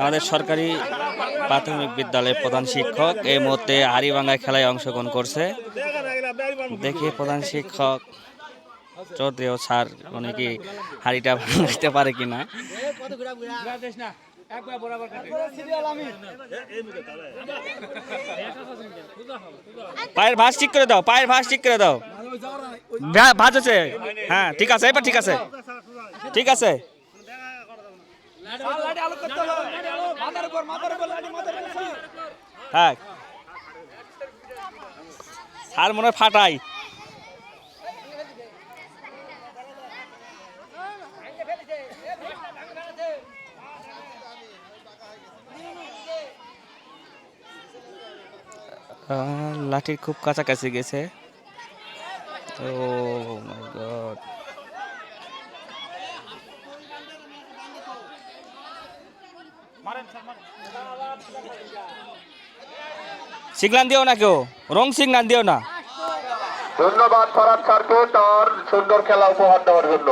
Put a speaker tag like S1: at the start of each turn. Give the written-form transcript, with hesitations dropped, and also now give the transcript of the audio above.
S1: আমাদের সরকারি প্রাথমিক বিদ্যালয়ের প্রধান শিক্ষক এই মুহূর্তে হাড়িভাঙ্গা খেলায় অংশগ্রহণ করছে। দেখি প্রধান শিক্ষক চৌধুরী ও স্যার উনি কি হাড়িটা ভাঙতে পারে কিনা। পায়ের ভাঁজ ঠিক করে দাও, পায়ের ভাঁজ ঠিক করে দাও। ভাঁজ আছে, হ্যাঁ ঠিক আছে, এবার ঠিক আছে, ঠিক আছে। হ্যাঁ স্যার মনে হয় ফাটাই। লাঠির খুব কাছাকাছি গেছে। ও মাই গড, সিগনাল দিও না, কেউ রং সিগনাল দিও না।
S2: ধন্যবাদ ফরহাদ স্যারকে তার সুন্দর খেলা উপহার দেওয়ার জন্য।